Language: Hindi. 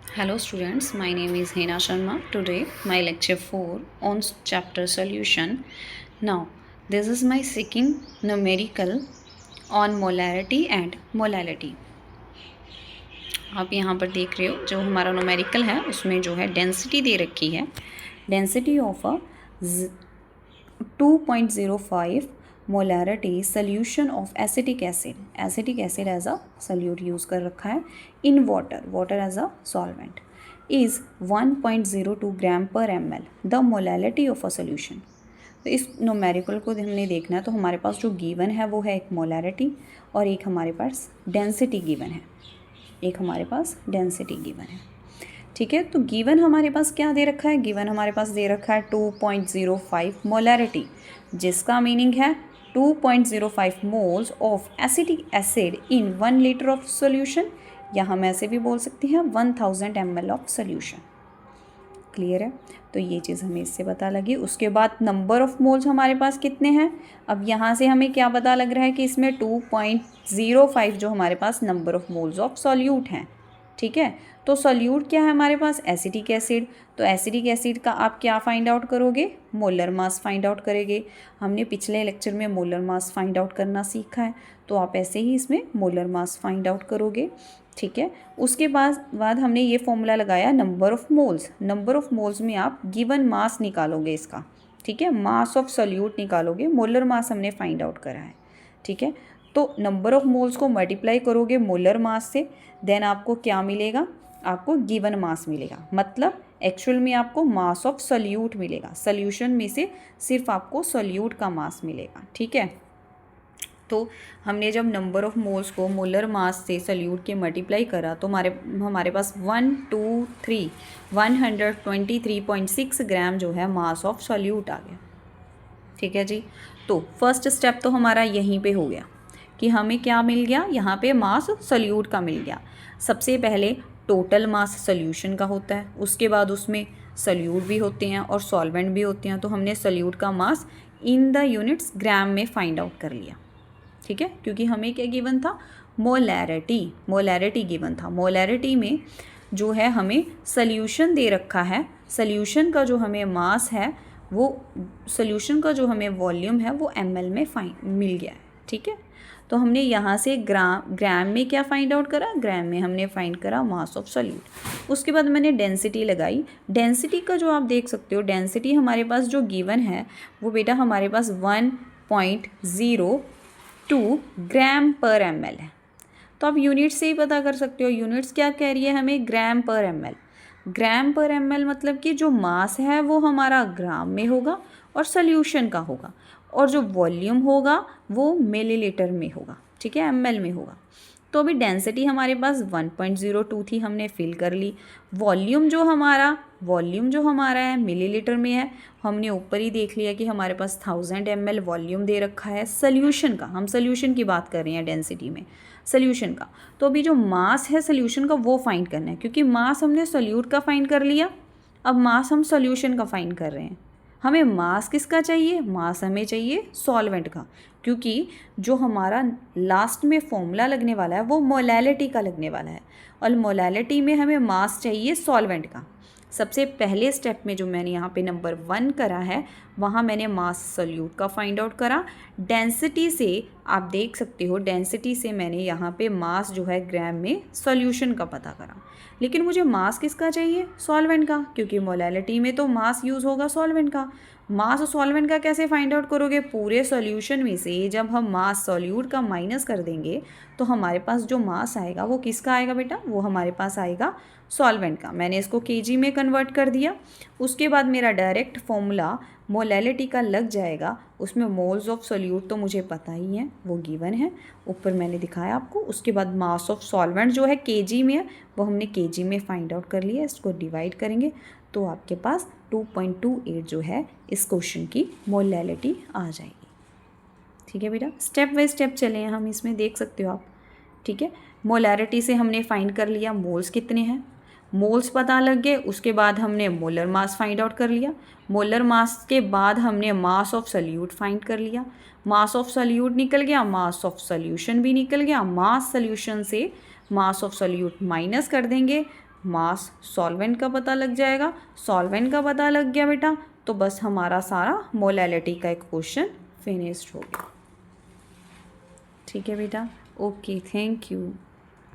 Hello students, my name is Hena Sharma. Today my lecture 4 on chapter solution. Now this is my second numerical on molarity and molality. आप यहाँ पर देख रहे हो जो हमारा न्यूमेरिकल है उसमें जो है डेंसिटी दे रखी है, density of a 2.05 molarity solution of acetic acid as a solute use कर रखा है in water as a solvent is 1.02 gram per ml the molality of a solution. तो इस न्यूमेरिकल को हमने देखना है तो हमारे पास जो गिवन है वो है एक मोलैरिटी और एक हमारे पास डेंसिटी गिवन है, ठीक है। तो गिवन हमारे पास क्या दे रखा है, गिवन हमारे पास दे रखा है 2.05 मोलैरिटी, जिसका मीनिंग है 2.05 moles of acetic acid in 1 litre of solution, या हम ऐसे भी बोल सकते हैं 1000 ml ऑफ सोल्यूशन। क्लियर है, तो ये चीज़ हमें इससे पता लगी। उसके बाद नंबर ऑफ मोल्स हमारे पास कितने हैं, अब यहाँ से हमें क्या पता लग रहा है कि इसमें 2.05 जो हमारे पास number of moles of solute हैं, ठीक है। तो सॉल्यूट क्या है हमारे पास, एसिटिक एसिड। तो एसिटिक एसिड का आप क्या फाइंड आउट करोगे, मोलर मास फाइंड आउट करेंगे। हमने पिछले लेक्चर में मोलर मास फाइंड आउट करना सीखा है, तो आप ऐसे ही इसमें मोलर मास फाइंड आउट करोगे, ठीक है। उसके बाद हमने ये फॉर्मूला लगाया नंबर ऑफ मोल्स में आप गिवन मास निकालोगे इसका, ठीक है, मास ऑफ सॉल्यूट निकालोगे, मोलर मास हमने फाइंड आउट करा है, ठीक है। तो नंबर ऑफ मोल्स को मल्टीप्लाई करोगे मोलर मास से, देन आपको क्या मिलेगा, आपको गिवन मास मिलेगा, मतलब एक्चुअल में आपको मास ऑफ सॉल्यूट मिलेगा, सोल्यूशन में से सिर्फ आपको सॉल्यूट का मास मिलेगा, ठीक है। तो हमने जब नंबर ऑफ मोल्स को मोलर मास से सॉल्यूट के मल्टीप्लाई करा तो हमारे पास 123.6 ग्राम जो है मास ऑफ सॉल्यूट आ गया, ठीक है जी। तो फर्स्ट स्टेप तो हमारा यहीं पे हो गया कि हमें क्या मिल गया, यहाँ पे मास सॉल्यूट का मिल गया। सबसे पहले टोटल मास सॉल्यूशन का होता है, उसके बाद उसमें सॉल्यूट भी होते हैं और सॉल्वेंट भी होते हैं, तो हमने सॉल्यूट का मास इन द यूनिट्स ग्राम में फाइंड आउट कर लिया, ठीक है, क्योंकि हमें क्या गिवन था, मोलैरिटी गिवन था। मोलैरिटी में जो है हमें सॉल्यूशन दे रखा है, सॉल्यूशन का जो हमें मास है वो, सॉल्यूशन का जो हमें वॉल्यूम है वो ml में मिल गया है, ठीक है। तो हमने यहाँ से ग्राम में क्या फाइंड आउट करा, ग्राम में हमने फाइंड करा मास ऑफ सॉल्यूट। उसके बाद मैंने डेंसिटी लगाई, डेंसिटी का जो आप देख सकते हो, डेंसिटी हमारे पास जो गिवन है वो बेटा हमारे पास 1.02 ग्राम पर ml है। तो आप यूनिट से ही पता कर सकते हो, यूनिट्स क्या कह रही है हमें, ग्राम पर ml। ग्राम पर ml मतलब कि जो मास है वो हमारा ग्राम में होगा और सॉल्यूशन का होगा, और जो वॉल्यूम होगा वो मिलीलीटर में होगा, ठीक है, ml में होगा। तो अभी डेंसिटी हमारे पास 1.02 थी, हमने फिल कर ली। वॉल्यूम जो हमारा है मिलीलीटर में है, हमने ऊपर ही देख लिया कि हमारे पास 1000 ml वॉल्यूम दे रखा है सॉल्यूशन का, हम सॉल्यूशन की बात कर रहे हैं डेंसिटी में, सॉल्यूशन का। तो अभी जो मास है सॉल्यूशन का वो फाइंड करना है, क्योंकि मास हमने सॉल्यूट का फाइंड कर लिया, अब मास हम सॉल्यूशन का फाइंड कर रहे हैं। हमें मास किसका चाहिए, मास हमें चाहिए सॉल्वेंट का, क्योंकि जो हमारा लास्ट में फॉर्मूला लगने वाला है वो मोलैलिटी का लगने वाला है, और मोलैलिटी में हमें मास चाहिए सॉल्वेंट का। सबसे पहले स्टेप में जो मैंने यहाँ पे नंबर 1 करा है वहाँ मैंने मास सॉल्यूट का फाइंड आउट करा। डेंसिटी से आप देख सकते हो, डेंसिटी से मैंने यहाँ पे मास जो है ग्राम में सॉल्यूशन का पता करा, लेकिन मुझे मास किसका चाहिए, सॉल्वेंट का, क्योंकि मोलैलिटी में तो मास यूज़ होगा सॉल्वेंट का। मास सॉल्वेंट का कैसे फाइंड आउट करोगे, पूरे सॉल्यूशन में से जब हम मास सॉल्यूट का माइनस कर देंगे तो हमारे पास जो मास आएगा वो किसका आएगा बेटा, वो हमारे पास आएगा सॉल्वेंट का। मैंने इसको केजी में कन्वर्ट कर दिया। उसके बाद मेरा डायरेक्ट फॉर्मूला मोलैलिटी का लग जाएगा, उसमें मोल्स ऑफ सॉल्यूट तो मुझे पता ही है, वो गिवन है, ऊपर मैंने दिखाया आपको। उसके बाद मास ऑफ सॉल्वेंट जो है केजी में है, वो हमने केजी में फाइंड आउट कर लिया। इसको डिवाइड करेंगे तो आपके पास 2.28 जो है इस क्वेश्चन की मोलैलिटी आ जाएगी, ठीक है बेटा। स्टेप बाय स्टेप चले हैं हम, इसमें देख सकते हो आप, ठीक है। मोलैरिटी से हमने फाइंड कर लिया मोल्स कितने हैं, मोल्स पता लग गए। उसके बाद हमने मोलर मास फाइंड आउट कर लिया, मोलर मास के बाद हमने मास ऑफ सॉल्यूट फाइंड कर लिया, मास ऑफ सॉल्यूट निकल गया, मास ऑफ सॉल्यूशन भी निकल गया। मास सॉल्यूशन से मास ऑफ सॉल्यूट माइनस कर देंगे मास सॉल्वेंट का पता लग जाएगा, सॉल्वेंट का पता लग गया बेटा तो बस हमारा सारा मोलैलिटी का एक क्वेश्चन फिनिश्ड हो गया। ठीक है बेटा, ओके, थैंक यू।